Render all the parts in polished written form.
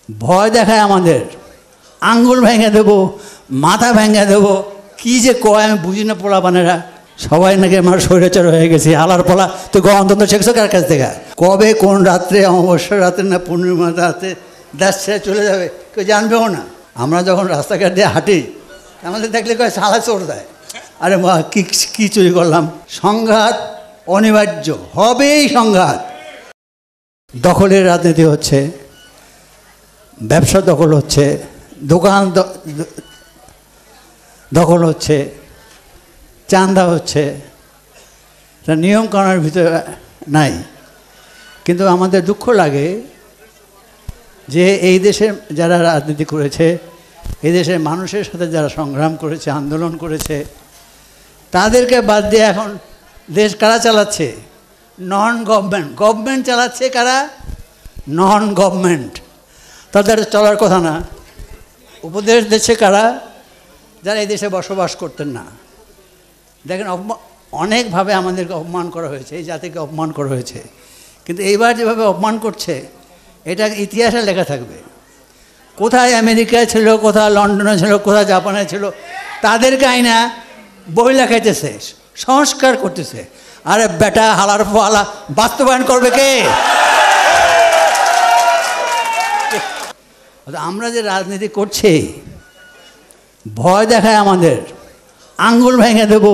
ভয় দেখায় আমাদের, আঙ্গুল ভেঙে দেবো, মাথা ভেঙে দেবো, কী যে কয় আমি বুঝি না। পোলাপানেরা সবাই নাকি আমার স্বৈরাচার হয়ে গেছি, আলার পোলা। তো গণতন্ত্র শিখছো কার কাছ থেকে? কবে কোন রাত্রে, অমাবস্যার রাত্রে না পূর্ণিমার রাতে দেশ ছেড়ে চলে যাবে কেউ জানবেও না। আমরা যখন রাস্তাঘাট দিয়ে হাঁটি আমাদের দেখলে কয় সালা চোর দেয়। আরে মা কী চুরি করলাম? সংঘাত অনিবার্য, হবেই সংঘাত। দখলের রাজনীতি হচ্ছে, ব্যবসা দখল হচ্ছে, দোকান দখল হচ্ছে, চাঁদা হচ্ছে, তা নিয়মকানুনের ভিতরে নাই। কিন্তু আমাদের দুঃখ লাগে যে এই দেশে যারা রাজনীতি করেছে, এই দেশের মানুষের সাথে যারা সংগ্রাম করেছে, আন্দোলন করেছে, তাদেরকে বাদ দিয়ে এখন দেশ কারা চালাচ্ছে? Non government. গভর্নমেন্ট চালাচ্ছে কারা? Non government. তাদের চলার কথা না। উপদেশ দিচ্ছে কারা? যারা এই দেশে বসবাস করতেন না। দেখেন অনেকভাবে আমাদেরকে অপমান করা হয়েছে, এই জাতিকে অপমান করা হয়েছে। কিন্তু এইবার যেভাবে অপমান করছে এটা ইতিহাসে লেখা থাকবে। কোথায় আমেরিকায় ছিল, কোথায় লন্ডনে ছিল, কোথায় জাপানে ছিল, তাদেরকে আইনা বই লেখাইতেছে, সংস্কার করতেছে। আরে বেটা হালার ফালা বাস্তবায়ন করবে কে? আমরা যে রাজনীতি করছি ভয় দেখায় আমাদের, আঙ্গুল ভেঙে দেবো,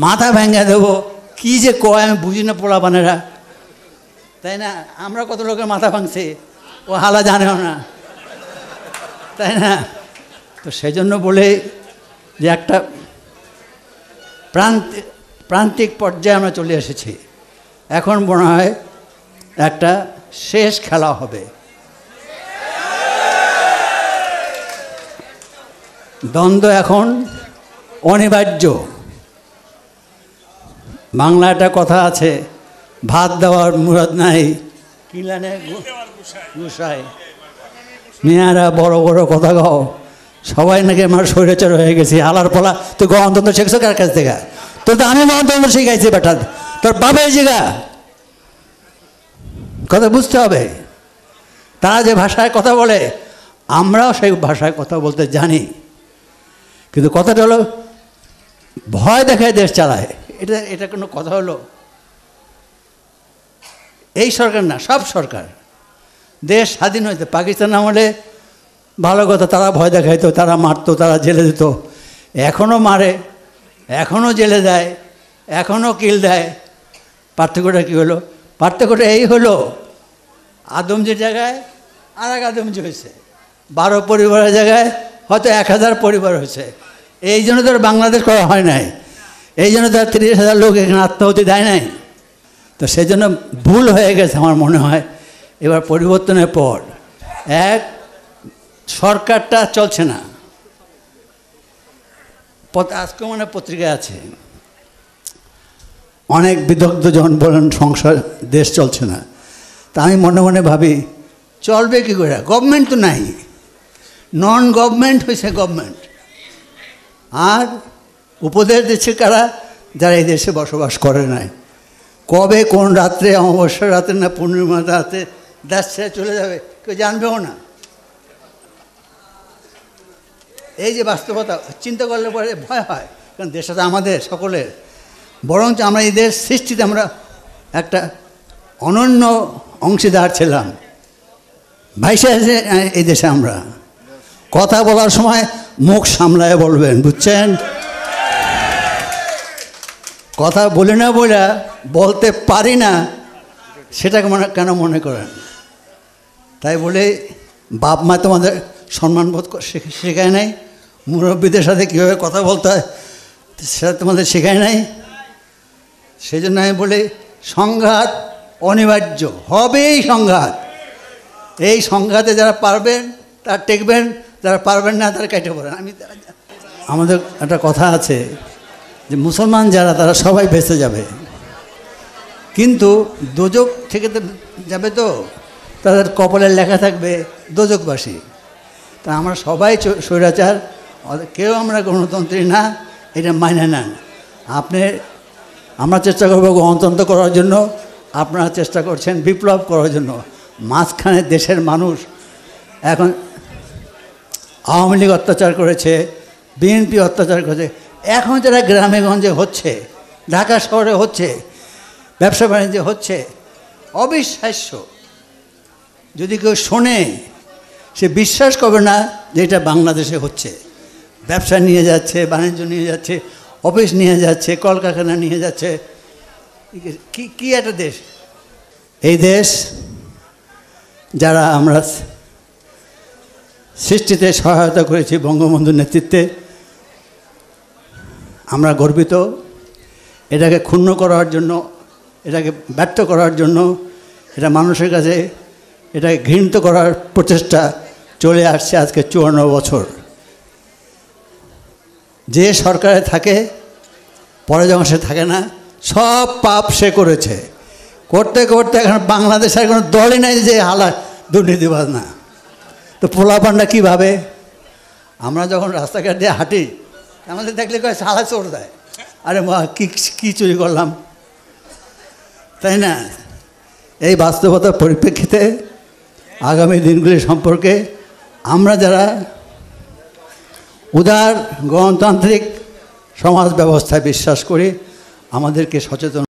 মাথা ভেঙে দেবো, কী যে কয় আমি বুঝি না। পোলাপানেরা, তাই না? আমরা কত লোকের মাথা ভাঙছি ও হালা জানেও না, তাই না? তো সেই জন্য বলে যে একটা প্রান্তিক পর্যায়ে আমরা চলে এসেছি। এখন মনে হয় একটা শেষ খেলা হবে। দ্বন্দ্ব এখন অনিবার্য। বাংলা একটা কথা আছে, ভাত দেওয়ার মুরাদ নাই কিলানে গুসাই। মেয়ারা বড় বড় কথা গাও, সবাই নাকি আমার স্বৈরাচার হয়ে গেছি, আলার পোলা। তুই গণতন্ত্র শিখছো কার কাছ থেকে? তোর তো আমি গণতন্ত্র শিখাইছি বেটা, তোর বাপের জিগা। কথা বুঝতে হবে। তারা যে ভাষায় কথা বলে আমরাও সেই ভাষায় কথা বলতে জানি, কিন্তু কথাটা হলো ভয় দেখায় দেশ চালায়। এটা কোনো কথা হলো? এই সরকার না, সব সরকার। দেশ স্বাধীন হয়েছে পাকিস্তান আমলে ভালো কথা, তারা ভয় দেখাইতো, তারা মারতো, তারা জেলে দিত। এখনও মারে, এখনও জেলে দেয়, এখনও কিল দেয়। পার্থক্যটা কী হলো? পার্থক্যটা এই হলো, আদমজির জায়গায় আর এক আদমজি হয়েছে, 12 পরিবারের জায়গায় হয়তো 1000 পরিবার হয়েছে। এই জন্য তো বাংলাদেশ করা হয় নাই, এই জন্য তো 30,000 লোক এখানে আত্মাহুতি দেয় নাই। তো সেই জন্য ভুল হয়ে গেছে আমার মনে হয়। এবার পরিবর্তনের পর সরকারটা চলছে না। আজকে মানে পত্রিকায় আছে অনেক বিদগ্ধজন বলেন সংসার দেশ চলছে না। তা আমি মনে মনে ভাবি চলবে কী করে? গভর্নমেন্ট তো নাই, নন গভর্নমেন্ট হয়েছে গভর্নমেন্ট। আর উপদেশ দিচ্ছে কারা? যারা এই দেশে বসবাস করে নাই। কবে কোন রাত্রে, অমাবস্যার রাতে না পূর্ণিমার রাতে দেশ ছেড়ে চলে যাবে কেউ জানবেও না। এই যে বাস্তবতা চিন্তা করলে পরে ভয় হয়, কারণ দেশটা তো আমাদের সকলের। বরঞ্চ আমরা এই দেশ সৃষ্টিতে আমরা একটা অনন্য অংশীদার ছিলাম। ভাইসে আছে এই দেশে। আমরা কথা বলার সময় মুখ সামলায় বলবেন, বুঝছেন? কথা বলি না বলে বলতে পারি না সেটাকে কেন মনে করেন? তাই বলে বাপ মা তোমাদের সম্মানবোধ শেখায় নাই? মুরব্বীদের সাথে কীভাবে কথা বলতে হয় সেটা তোমাদের শেখায় নাই? সেই জন্য আমি বলি সংঘাত অনিবার্য, হবেই সংঘাত। এই সংঘাতে যারা পারবেন তারা টেকবেন, যারা পারবেন না তারা কেটে পড়েন। আমাদের একটা কথা আছে যে মুসলমান যারা তারা সবাই বেঁচে যাবে, কিন্তু দোজক থেকে তো যাবে, তো তাদের কপালে লেখা থাকবে দোজকবাসী। তা আমরা সবাই স্বৈরাচার, কেউ আমরা গণতন্ত্রী না, এটা মাইনে নেন। আমরা চেষ্টা করবো গণতন্ত্র করার জন্য, আপনারা চেষ্টা করছেন বিপ্লব করার জন্য। মাঝখানে দেশের মানুষ এখন আওয়ামী লীগ অত্যাচার করেছে, বিএনপি অত্যাচার করেছে, এখন যারা গ্রামে গঞ্জে হচ্ছে, ঢাকা শহরে হচ্ছে, ব্যবসা বাণিজ্যে হচ্ছে, অবিশ্বাস্য। যদি কেউ শোনে সে বিশ্বাস করবে না যে এটা বাংলাদেশে হচ্ছে। ব্যবসা নিয়ে যাচ্ছে, বাণিজ্য নিয়ে যাচ্ছে, অফিস নিয়ে যাচ্ছে, কলকারখানা নিয়ে যাচ্ছে। কি একটা দেশ এই দেশ! যারা আমরা সৃষ্টিতে সহায়তা করেছি বঙ্গবন্ধুর নেতৃত্বে, আমরা গর্বিত। এটাকে ক্ষুণ্ণ করার জন্য, এটাকে ব্যর্থ করার জন্য, এটা মানুষের কাছে এটাকে ঘৃণিত করার প্রচেষ্টা চলে আসছে আজকে 54 বছর। যে সরকারে থাকে, পরে যখন সে থাকে না, সব পাপ সে করেছে। করতে করতে এখন বাংলাদেশের কোনো দলই নাই যে হালা দুর্নীতিবাজ না। তো পোলাপানটা কীভাবে? আমরা যখন রাস্তাঘাট দিয়ে হাঁটি, আমাদের দেখলে কয় সালা চোর দেয়। আরে মা, কী চুরি করলাম, তাই না? এই বাস্তবতার পরিপ্রেক্ষিতে আগামী দিনগুলি সম্পর্কে আমরা যারা উদার গণতান্ত্রিক সমাজ ব্যবস্থায় বিশ্বাস করি, আমাদেরকে সচেতন